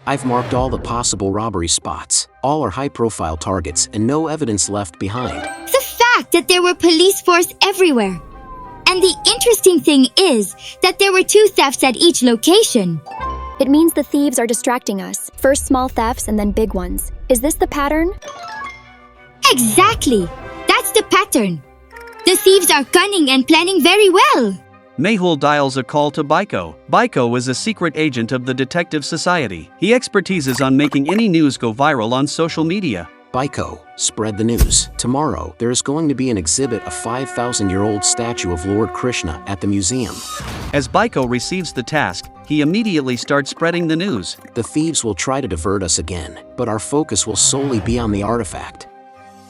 I've marked all the possible robbery spots. All are high-profile targets and no evidence left behind. The fact that there were police force everywhere. And the interesting thing is that there were 2 thefts at each location. It means the thieves are distracting us. First small thefts and then big ones. Is this the pattern? Exactly. That's the pattern. The thieves are cunning and planning very well. Mehul dials a call to Baiko. Baiko is a secret agent of the Detective Society. He expertises on making any news go viral on social media. Baiko, spread the news. Tomorrow, there is going to be an exhibit of 5,000-year-old statue of Lord Krishna at the museum. As Baiko receives the task, he immediately starts spreading the news. The thieves will try to divert us again, but our focus will solely be on the artifact.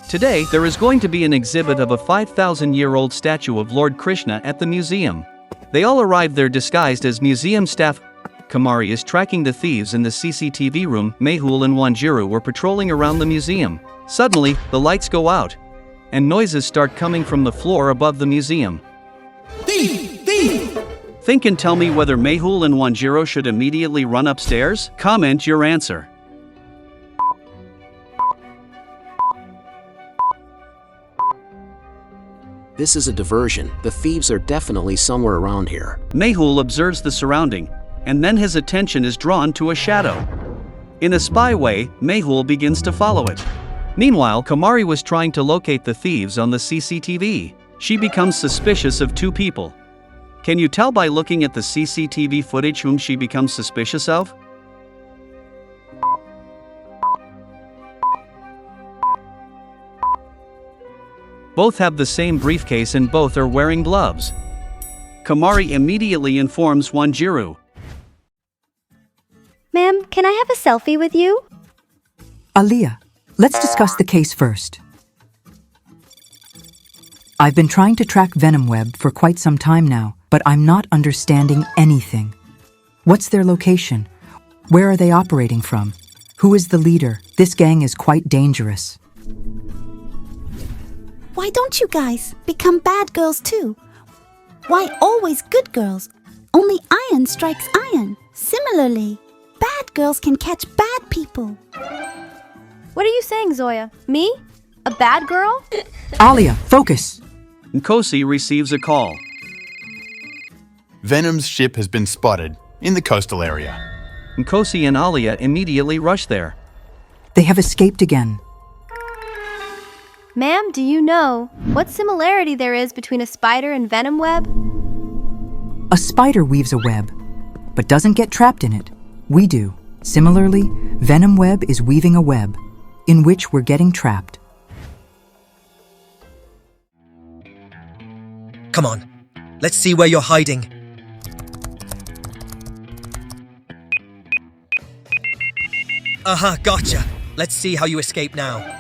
Today, there is going to be an exhibit of a 5,000-year-old statue of Lord Krishna at the museum. They all arrive there disguised as museum staff. Kamari is tracking the thieves in the CCTV room. Mehul and Wanjiru were patrolling around the museum. Suddenly, the lights go out, and noises start coming from the floor above the museum. Thief! Thief! Think and tell me whether Mehul and Wanjiru should immediately run upstairs? Comment your answer. This is a diversion. The thieves are definitely somewhere around here. Mehul observes the surrounding, and then his attention is drawn to a shadow. In a spy way, Mehul begins to follow it. Meanwhile, Kamari was trying to locate the thieves on the CCTV. She becomes suspicious of 2 people. Can you tell by looking at the CCTV footage whom she becomes suspicious of? Both have the same briefcase and both are wearing gloves. Kamari immediately informs Wanjiru. Ma'am, can I have a selfie with you? Aaliyah, let's discuss the case first. I've been trying to track Venom Web for quite some time now, but I'm not understanding anything. What's their location? Where are they operating from? Who is the leader? This gang is quite dangerous. Why don't you guys become bad girls too? Why always good girls? Only iron strikes iron. Similarly, bad girls can catch bad people. What are you saying, Zoya? Me? A bad girl? Aaliyah, focus! Nkosi receives a call. Venom's ship has been spotted in the coastal area. Nkosi and Aaliyah immediately rush there. They have escaped again. Ma'am, do you know what similarity there is between a spider and Venom Web? A spider weaves a web, but doesn't get trapped in it. We do. Similarly, Venom Web is weaving a web, in which we're getting trapped. Come on, let's see where you're hiding. Aha, gotcha. Let's see how you escape now.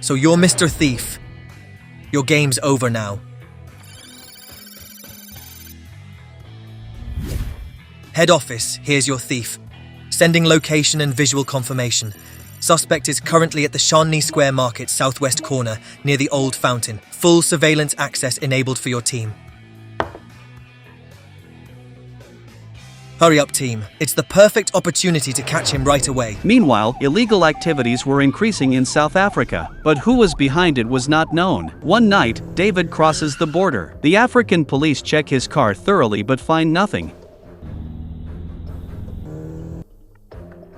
So you're Mr. Thief. Your game's over now. Head office, here's your thief. Sending location and visual confirmation. Suspect is currently at the Shawnee Square Market southwest corner near the old fountain. Full surveillance access enabled for your team. Hurry up, team. It's the perfect opportunity to catch him right away. Meanwhile, illegal activities were increasing in South Africa, but who was behind it was not known. One night, David crosses the border. The African police check his car thoroughly but find nothing.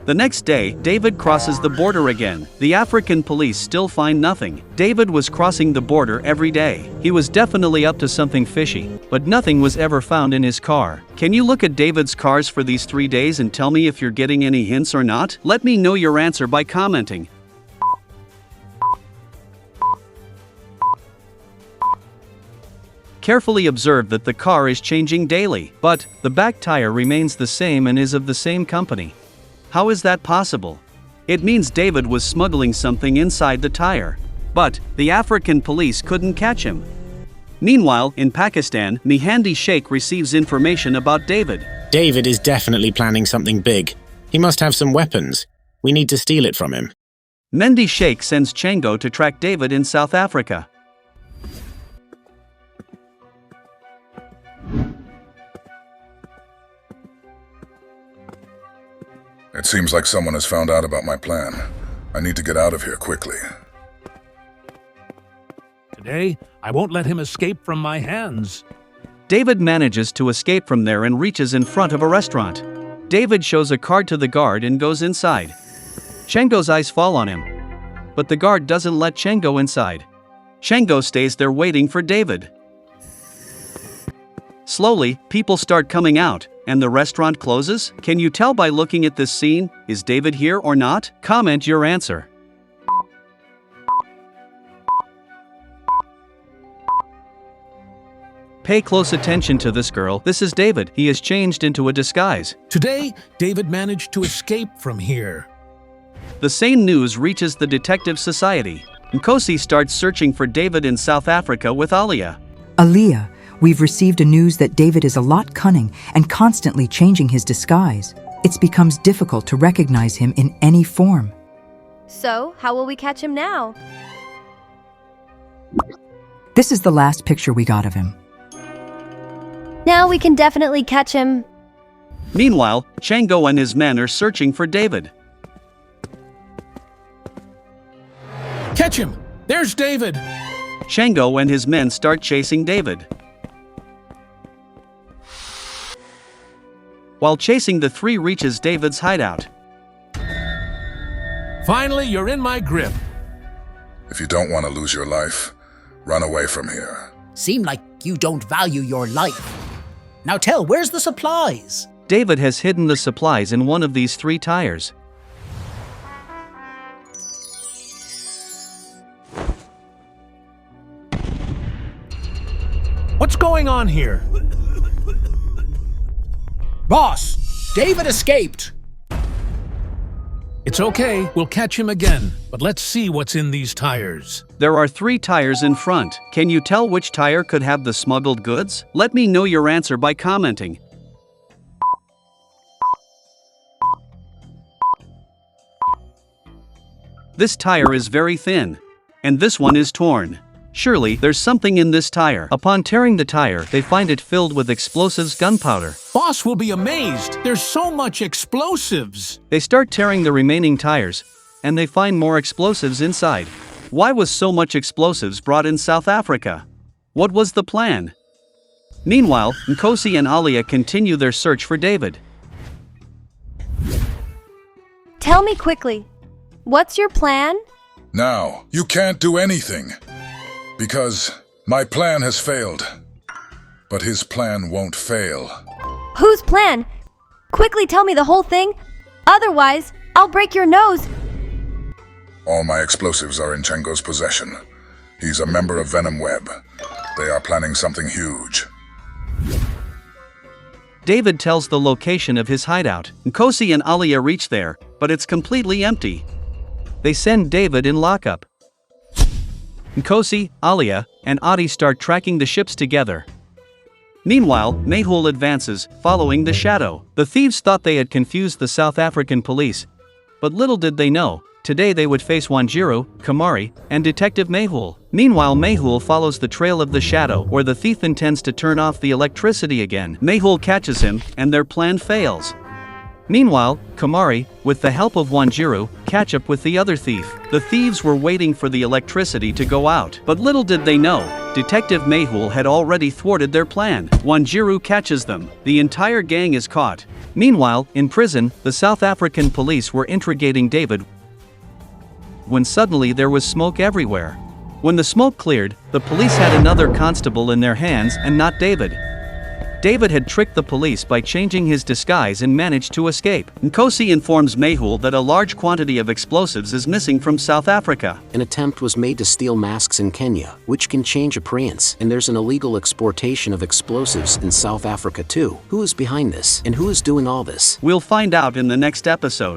The next day, David crosses the border again. The African police still find nothing. David was crossing the border every day. He was definitely up to something fishy, but nothing was ever found in his car. Can you look at David's cars for these 3 days and tell me if you're getting any hints or not? Let me know your answer by commenting. Carefully observe that the car is changing daily, but the back tire remains the same and is of the same company. How is that possible? It means David was smuggling something inside the tire. But the African police couldn't catch him. Meanwhile, in Pakistan, Mehandi Sheikh receives information about David. David is definitely planning something big. He must have some weapons. We need to steal it from him. Mehndi Sheikh sends Chango to track David in South Africa. It seems like someone has found out about my plan. I need to get out of here quickly. Today, I won't let him escape from my hands. David manages to escape from there and reaches in front of a restaurant. David shows a card to the guard and goes inside. Shango's eyes fall on him. But the guard doesn't let Shango inside. Shango stays there waiting for David. Slowly, people start coming out, and the restaurant closes. Can you tell by looking at this scene? Is David here or not? Comment your answer. Pay close attention to this girl. This is David. He is changed into a disguise. Today, David managed to escape from here. The same news reaches the detective society. Nkosi starts searching for David in South Africa with Alia. Aaliyah, we've received a news that David is a lot cunning and constantly changing his disguise. It becomes difficult to recognize him in any form. So, how will we catch him now? This is the last picture we got of him. Now we can definitely catch him. Meanwhile, Shango and his men are searching for David. Catch him! There's David! Shango and his men start chasing David. While chasing, the three reaches David's hideout. Finally, you're in my grip. If you don't want to lose your life, run away from here. Seem like you don't value your life. Now tell, where's the supplies? David has hidden the supplies in one of these 3 tires. What's going on here? Boss, David escaped. It's okay, we'll catch him again, but let's see what's in these tires. There are 3 tires in front. Can you tell which tire could have the smuggled goods? Let me know your answer by commenting. This tire is very thin, and this one is torn. Surely, there's something in this tire. Upon tearing the tire, they find it filled with explosives, gunpowder. Boss will be amazed. There's so much explosives. They start tearing the remaining tires, and they find more explosives inside. Why was so much explosives brought in South Africa? What was the plan? Meanwhile, Nkosi and Alia continue their search for David. Tell me quickly, what's your plan? Now, you can't do anything. Because my plan has failed. But his plan won't fail. Whose plan? Quickly tell me the whole thing. Otherwise, I'll break your nose. All my explosives are in Shango's possession. He's a member of Venom Web. They are planning something huge. David tells the location of his hideout. Nkosi and Alia reach there, but it's completely empty. They send David in lockup. Nkosi, Alia, and Adi start tracking the ships together. Meanwhile, Mehul advances, following the shadow. The thieves thought they had confused the South African police, but little did they know, today they would face Wanjiru, Kamau, and Detective Mehul. Meanwhile, Mehul follows the trail of the shadow, where the thief intends to turn off the electricity again. Mehul catches him, and their plan fails. Meanwhile, Kamau, with the help of Wanjiru, catch up with the other thief. The thieves were waiting for the electricity to go out, but little did they know, Detective Mehul had already thwarted their plan. Wanjiru catches them. The entire gang is caught. Meanwhile, in prison, the South African police were interrogating David when suddenly there was smoke everywhere. When the smoke cleared, the police had another constable in their hands and not David. David had tricked the police by changing his disguise and managed to escape. Nkosi informs Mehul that a large quantity of explosives is missing from South Africa. An attempt was made to steal masks in Kenya, which can change appearance, and there's an illegal exportation of explosives in South Africa too. Who is behind this, and who is doing all this? We'll find out in the next episode.